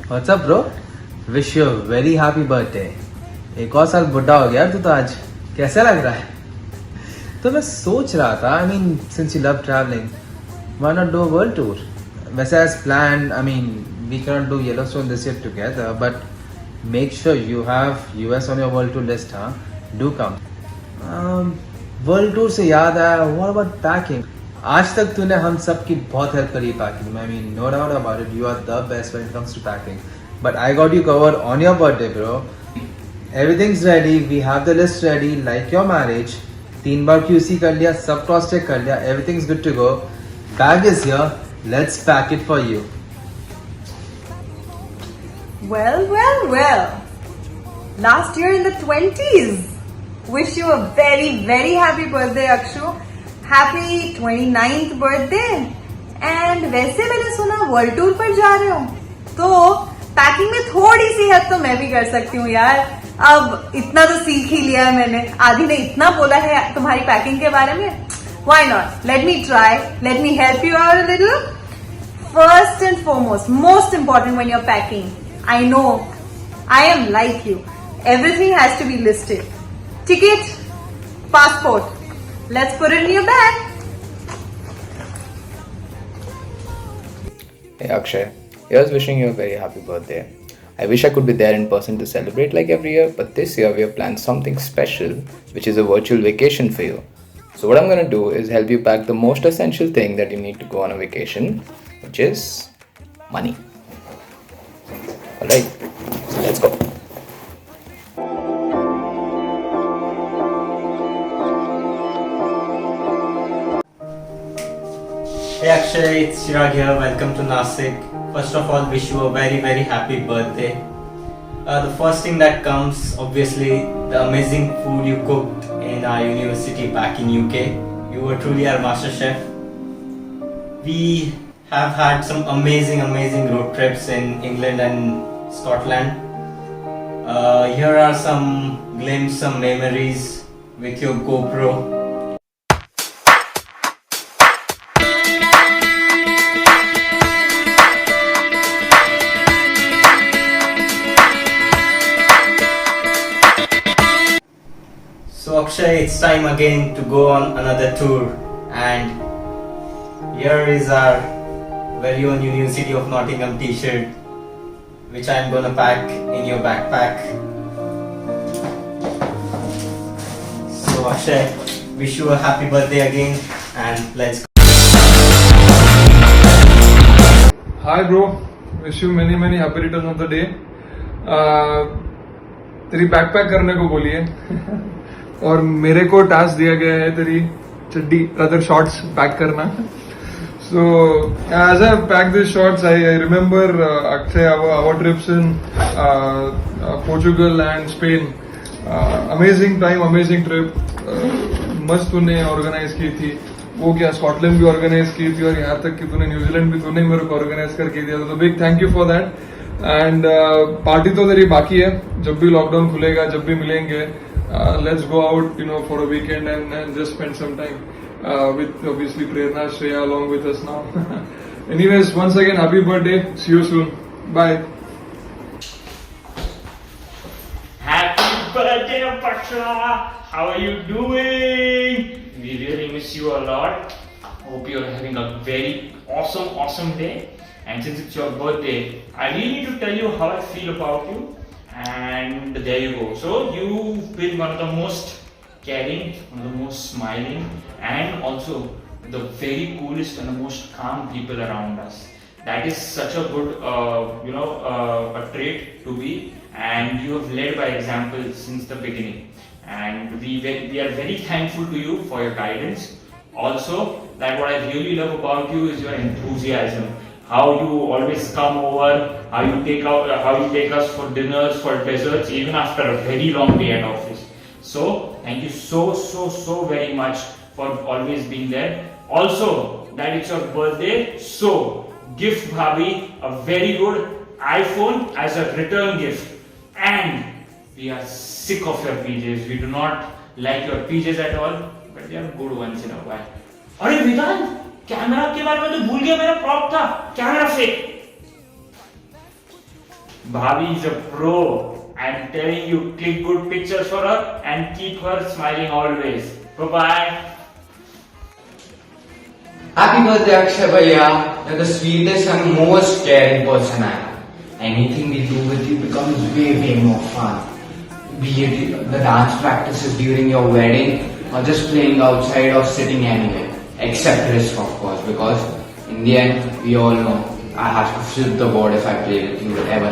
What's up, bro? Wish you a very happy birthday. एक और साल बुढ़ा हो गया तू तो आज. कैसा लग रहा है? तो मैं सोच रहा था, I mean, since you love traveling, why not do a world tour? वैसे as planned, I mean, we cannot do Yellowstone this year together, but make sure you have US on your world tour list, huh? Do come. World tour से याद आया, what about packing? आज तक तूने हम सब की बहुत हेल्प करी पैकिंग में. I mean, no doubt about it, you are the best when it comes to packing. But I got you covered on your birthday, bro. Everything's ready, we have the list ready, like your marriage. 3 bar QC कर लिया, सब cross check कर लिया, everything's good to go. Bag is here, let's pack it for you. Well. Last year in the 20s. Wish you a very, very happy birthday, Akshu. Happy 29th birthday. And वैसे मैंने सुना world tour पर जा रहे हो, तो packing में थोड़ी सी हेल्प तो मैं भी कर सकती हूँ यार. अब इतना तो सीख ही लिया है मैंने. आदि ने इतना बोला है तुम्हारी पैकिंग के बारे में. Why not? Let me try. Let me help you out a little. First and foremost, most important when you're packing, I know, I am like you. Everything has to be listed. Ticket, passport. Let's put it in your bag. Hey Akshay, here's wishing you a very happy birthday. I wish I could be there in person to celebrate like every year, but this year we have planned something special, which is a virtual vacation for you. So what I'm going to do is help you pack the most essential thing that you need to go on a vacation, which is money. Alright, so let's go. Hey Akshay, it's Chirag here. Welcome to Nasik. First of all, wish you a very, very happy birthday. The first thing that comes, obviously, the amazing food you cooked in our university back in UK. You were truly our master chef. We have had some amazing road trips in England and Scotland. Here are some glimpses, some memories with your GoPro. So Akshay, it's time again to go on another tour, and here is our very own University of Nottingham t-shirt, which I'm gonna pack in your backpack. So Akshay, wish you a happy birthday again, and let's go. Hi bro, wish you many happy returns of the day. तेरी backpack करने को बोली है और मेरे को task दिया गया है तेरी चड्डी रादर शॉर्ट्स पैक करना. So as I pack these shorts, I remember Akshay our trips in Portugal and Spain. Amazing time, amazing trip. मस्त तूने ऑर्गेनाइज की थी. वो क्या स्कॉटलैंड भी ऑर्गेनाइज की थी और यहाँ तक कि तूने न्यूजीलैंड भी तूने मेरे को ऑर्गेनाइज करके दिया था. तो big thank you for that. And party तो तेरी बाकी है. जब भी लॉकडाउन खुलेगा, जब भी मिलेंगे, let's go out, for a weekend and just spend some time with obviously Prerna, Shreya along with us now. Anyways, once again, happy birthday. See you soon. Bye. Happy birthday, Paksha! How are you doing? We really miss you a lot. Hope you're having a very awesome day. And since it's your birthday, I really need to tell you how I feel about you. And there you go. So you've been one of the most caring, one of the most smiling, and also the very coolest and the most calm people around us. That is such a good, a trait to be, and you have led by example since the beginning. And we are very thankful to you for your guidance. Also, that what I really love about you is your enthusiasm. How you always come over, how you take us for dinners, for desserts, even after a very long day at office. So thank you so very much for always being there. Also, that it's your birthday, so gift Bhabhi a very good iPhone as a return gift. And we are sick of your PJs. We do not like your PJs at all, but they are good once in a while. अरे वेदांत, camera के बारे में तो भूल गया. मेरा prop था camera fake. Bhavi is a pro. I'm telling you, click good pictures for her and keep her smiling always. Bye-bye. Happy birthday, Akshay Bhaiya. You're the sweetest and most caring person I know. Anything we do with you becomes way more fun. Be it the dance practices during your wedding or just playing outside or sitting anywhere. Except risk, of course, because in the end, we all know I have to flip the board if I play with you ever.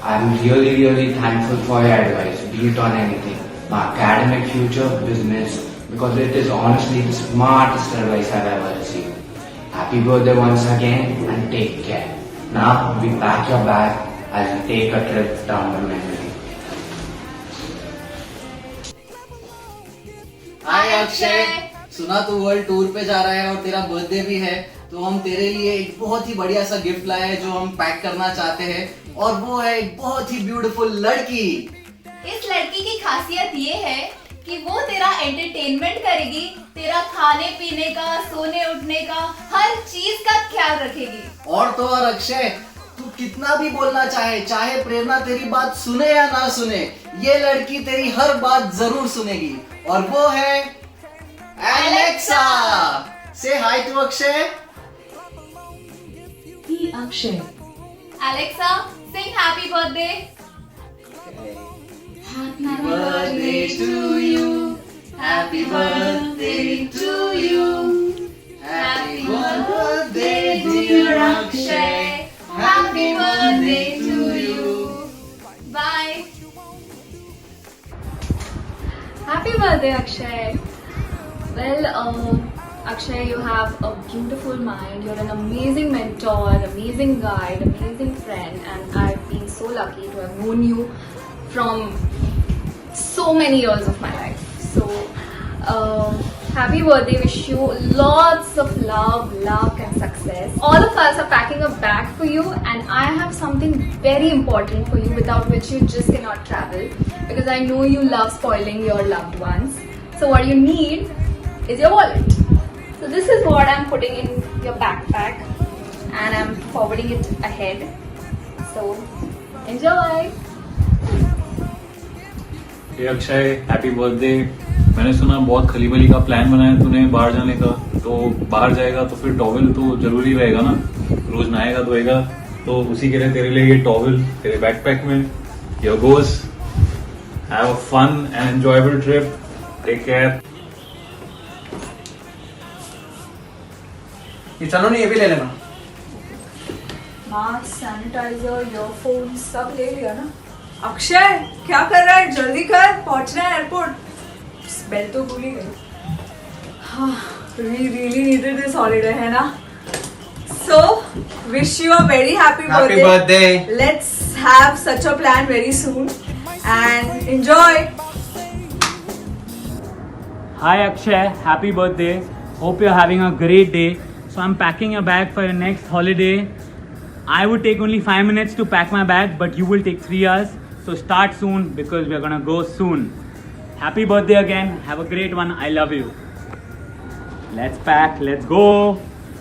I'm really thankful for your advice, be it on anything. My academic future, business, because it is honestly the smartest advice I've ever received. Happy birthday once again and take care. Now we pack your bag as we take a trip down the memory. हाय अक्षय, सुना तू world tour पे जा रहा है और तेरा birthday भी है, तो हम तेरे लिए एक बहुत ही बढ़िया सा गिफ्ट लाए हैं जो हम पैक करना चाहते हैं, और वो है एक बहुत ही ब्यूटीफुल लड़की। इस लड़की की खासियत ये है कि वो तेरा एंटरटेनमेंट करेगी, तेरा खाने पीने का, सोने उठने का, हर चीज का ख्याल रखेगी। और तो और अक्षय, तू कितना भी बोलना चाहे प्रेरणा तेरी बात सुने या ना सुने, ये लड़की तेरी हर बात जरूर सुनेगी, और वो है Alexa. Say hi to Akshay. Akshay, Alexa, sing happy birthday. Happy birthday to you. Happy birthday to you. Happy birthday dear Akshay. Happy birthday to you. Bye. Happy birthday, Akshay. Well, Akshay, you have a beautiful mind. You're an amazing mentor, amazing guide, amazing friend, and I've been so lucky to have known you from so many years of my life. So, happy birthday. Wish you lots of love, luck, and success. All of us are packing a bag for you, and I have something very important for you without which you just cannot travel, because I know you love spoiling your loved ones. So what you need is your wallet. So this is what I'm putting in your backpack, and I'm forwarding it ahead. So enjoy. Hey Akshay, happy birthday. मैंने सुना बहुत खलीबली का plan बनाया तूने बाहर जाने का, तो बाहर जाएगा तो फिर टॉवल तो जरूरी रहेगा ना, रोज नहाएगा धोएगा, तो उसी के लिए तेरे लिए ये टॉवल तेरे बैकपैक में। Here goes, have a fun and enjoyable trip, take care. ये चलो नहीं, ये भी ले लेना। मास्क, सैनिटाइजर, ईयरफोन सब ले लिया ना? अक्षय, क्या कर रहा है? जल्दी कर, पहुंचना है एयरपोर्ट। बेल तो भूल ही गई। हाँ, we really needed this holiday, है ना? So, wish you a very happy birthday. Happy birthday. Let's have such a plan very soon and enjoy. Hi Akshay, happy birthday. Hope you're having a great day. So I'm packing your bag for your next holiday. I would take only 5 minutes to pack my bag, but you will take 3 hours. So start soon because we're gonna go soon. Happy birthday again. Have a great one. I love you. Let's pack. Let's go.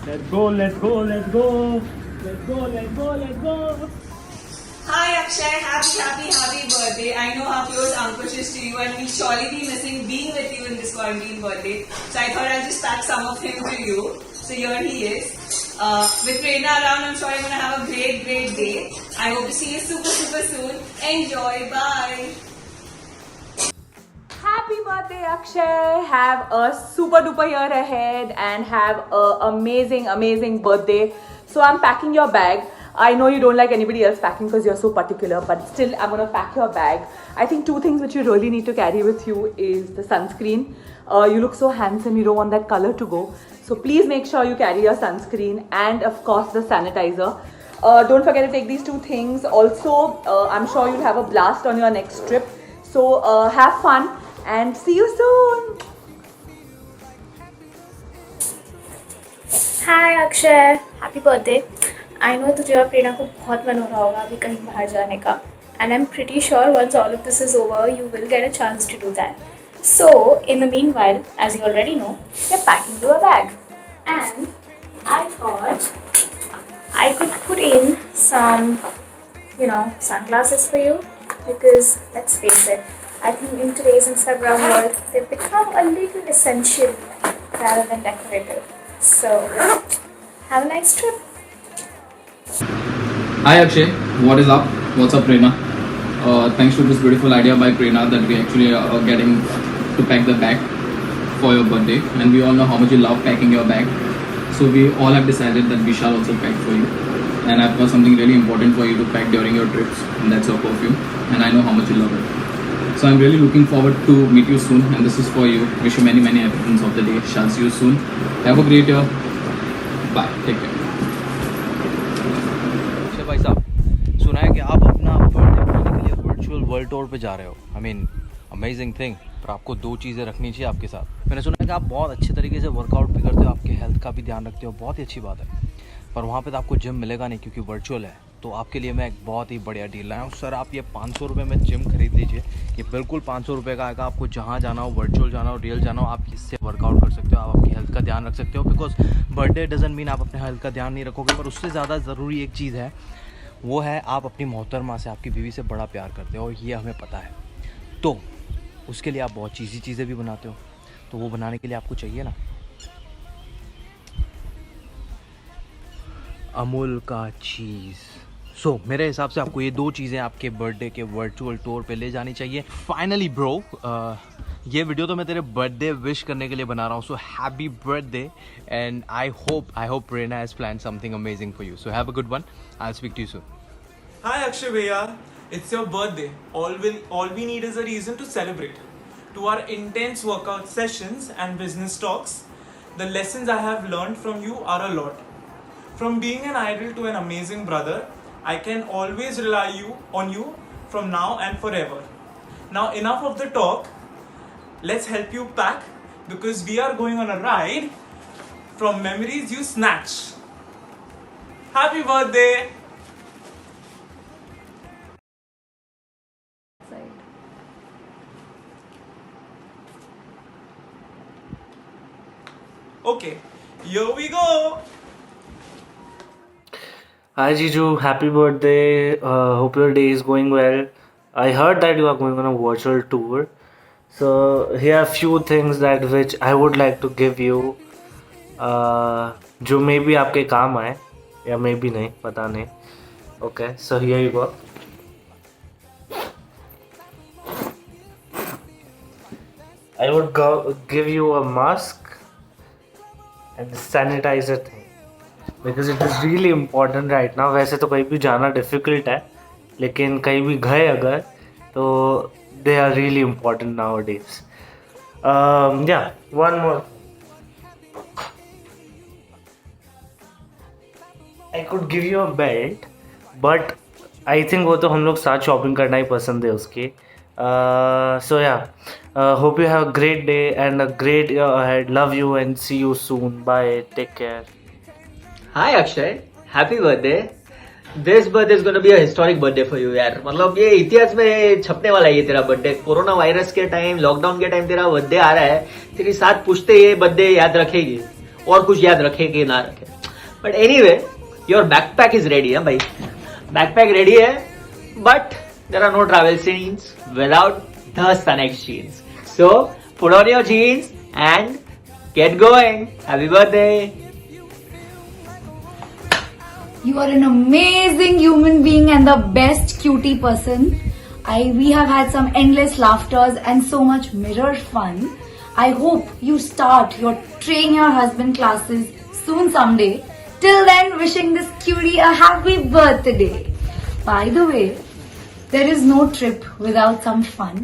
Let's go. Let's go. Let's go. Let's go. Let's go. Let's go. Hi Akshay, happy birthday. I know how close Ankush is to you and we'll surely be missing being with you in this quarantine birthday. So I thought I'll just pack some of him to you. So here he is. With Prerna around, I'm sure you're going to have a great day. I hope to see you super soon. Enjoy. Bye. Happy birthday Akshay. Have a super duper year ahead and have a amazing birthday. So I'm packing your bag. I know you don't like anybody else packing because you're so particular, but still I'm going to pack your bag. I think 2 things which you really need to carry with you is the sunscreen. You look so handsome, you don't want that color to go. So please make sure you carry your sunscreen and of course the sanitizer. Don't forget to take these 2 things. Also, I'm sure you'll have a blast on your next trip. So have fun and see you soon. Hi Akshay, happy birthday. I know तुझे और प्रेरणा को बहुत मन हो रहा होगा अभी कहीं बाहर जाने का, and I am pretty sure once all of this is over you will get a chance to do that. So in the meanwhile, as you already know, we are packing your bag and I thought I could put in some sunglasses for you, because let's face it, I think in today's Instagram world, they've become a little essential rather than decorative. So, have a nice trip. Hi Akshay, what is up? What's up Prerna? Thanks to this beautiful idea by Prerna that we actually are getting to pack the bag for your birthday, and we all know how much you love packing your bag. So we all have decided that we shall also pack for you. And I've got something really important for you to pack during your trips, and that's your perfume. And I know how much you love it. So I'm really looking forward to meet you soon, and this is for you. Wish you many happy returns of the day. Shall see you soon. Have a great year. Bye. Take care. अच्छा भाई साहब, सुना है कि आप अपना birthday मनाने के लिए वर्चुअल वर्ल्ड टूर पे जा रहे हो. I mean amazing thing. पर आपको 2 चीज़ें रखनी चाहिए आपके साथ. मैंने सुना है कि आप बहुत अच्छे तरीके से वर्कआउट भी करते हो, आपके हेल्थ का भी ध्यान रखते हो. बहुत ही अच्छी बात है. पर वहाँ पे तो आपको जिम मिलेगा नहीं क्योंकि वर्चुअल है. तो आपके लिए मैं एक बहुत ही बढ़िया डील लाया हूँ. सर आप ये 500 रुपये में जिम खरीद लीजिए. ये बिल्कुल 500 रुपये का आएगा. आपको जहाँ जाना हो, वर्चुअल जाना हो, रियल जाना हो, आप इससे वर्कआउट कर सकते हो. आप आपकी हेल्थ का ध्यान रख सकते हो. बिकॉज बर्थडे डजंट मीन आप अपने हेल्थ का ध्यान नहीं रखोगे. पर उससे ज़्यादा ज़रूरी एक चीज़ है, वो है आप अपनी मोहतरमा से, आपकी बीवी से बड़ा प्यार करते हो, और ये हमें पता है. तो उसके लिए आप बहुत चीज़ी चीज़ें भी बनाते हो. तो वो बनाने के लिए आपको चाहिए ना अमूल का चीज़. सो मेरे हिसाब से आपको ये 2 चीज़ें आपके बर्थडे के वर्चुअल टूर पे ले जानी चाहिए. फाइनली ब्रो, ये वीडियो तो मैं तेरे बर्थडे विश करने के लिए बना रहा हूँ. So happy birthday, and I hope Prerna has plan something amazing for you. So have a good one. I will speak to you soon. Hi Akshay Bhaiya, it's your birthday. All we need is a reason to celebrate. To our intense workout sessions and business talks, the lessons I have learned from you are a lot. From being an idol to an amazing brother, I can always rely on you from now and forever. Now enough of the talk, let's help you pack, because we are going on a ride from memories you snatch. Happy birthday! Okay, here we go. Hi Jiju, happy birthday. Hope your day is going well. I heard that you are going on a virtual tour. So here are few things that which I would like to give you. जो may be आपके काम आए या may be नहीं, पता नहीं. Okay, so here you go. I would give you a mask and sanitizer thing, because it is really important right now. वैसे तो कहीं भी जाना difficult है, लेकिन कहीं भी गए अगर तो they are really important nowadays. Yeah, one more. I could give you a belt, but I think वो तो हम लोग साथ शॉपिंग करना ही पसंद है उसकी. So yeah, hope you have a great day and a great year ahead. Love you and see you soon. Bye. Take care. Hi Akshay, happy birthday. This birthday is going to be a historic birthday for you यार. मतलब ये इतिहास में छपने वाला है ये तेरा बर्थडे. कोरोना वायरस के टाइम, लॉकडाउन के टाइम तेरा बर्थडे आ रहा है. तेरी साथ पूछते ये बर्थडे याद रखेगी और कुछ याद रखे कि ना रखे. But anyway, your backpack is ready है भाई. बैकपैक रेडी है, but there are no travel scenes without the Sun-X jeans. So put on your jeans and get going. Happy birthday. You are an amazing human being and the best cutie person. We have had some endless laughters and so much mirror fun. I hope you start your train your husband classes soon someday. Till then, wishing this cutie a happy birthday. By the way, there is no trip without some fun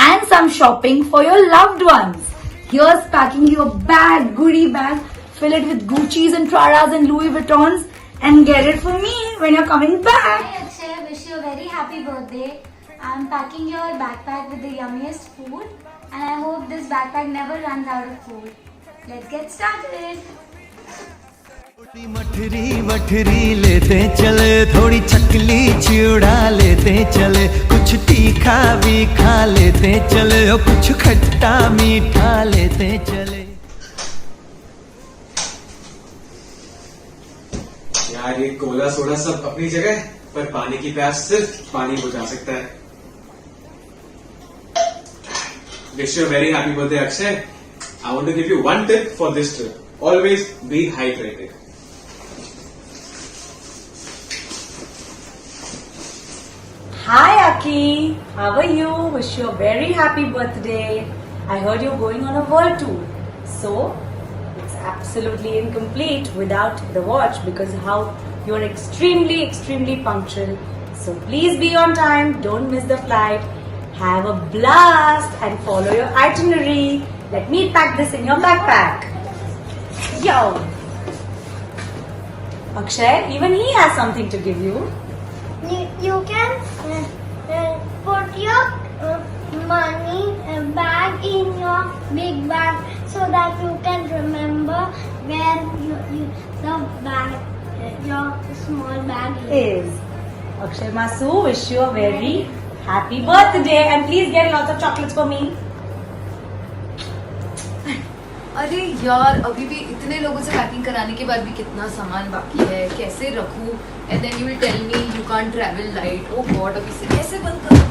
and some shopping for your loved ones. Here's packing you a bag, goodie bag, fill it with Gucci's and Pradas and Louis Vuittons, and get it for me when you're coming back. Hi Akshay, wish you a very happy birthday. I'm packing your backpack with the yummiest food, and I hope this backpack never runs out of food. Let's get started. मठरी वठरी लेते चले, थोड़ी चकली चिड़ा लेते चले, कुछ तीखा भी खा लेते चले और कुछ खट्टा मीठा लेते चले. यार ये कोला सोडा सब अपनी जगह, पर पानी की प्यास सिर्फ पानी बुझा सकता है। Wish you a very happy birthday, Akshay. I want to give you one tip for this trip. Always be hydrated. Hi Aki, how are you? Wish you a very happy birthday. I heard you're going on a world tour. So, it's absolutely incomplete without the watch because how you're extremely punctual. So please be on time, don't miss the flight. Have a blast and follow your itinerary. Let me pack this in your backpack. Yo! Akshay, even he has something to give you. You can put your money bag in your big bag so that you can remember where the bag, your small bag Is Akshay Masu, wish you a very happy birthday and please get lots of chocolates for me. अरे यार अभी भी इतने लोगों से packing कराने के बाद भी कितना सामान बाकी है, कैसे रखूं? And then you will tell me you can't travel light. Oh God, अभी से कैसे बंद करूं?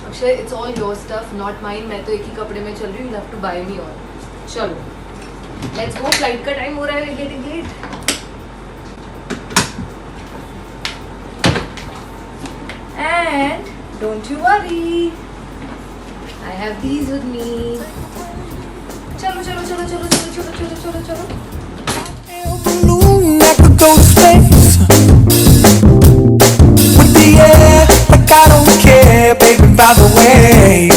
Akshay, it's all your stuff not mine. मैं तो एक ही कपड़े में चल रही हूँ, you have to buy me all. चलो लेट्स गो, फ्लाइट का टाइम हो रहा है, getting late. And don't you worry, I have these with me. चलो चलो चलो चलो चलो चलो चलो चलो चलो। Balloon that could go to space with the air, like I don't care, baby, by the way.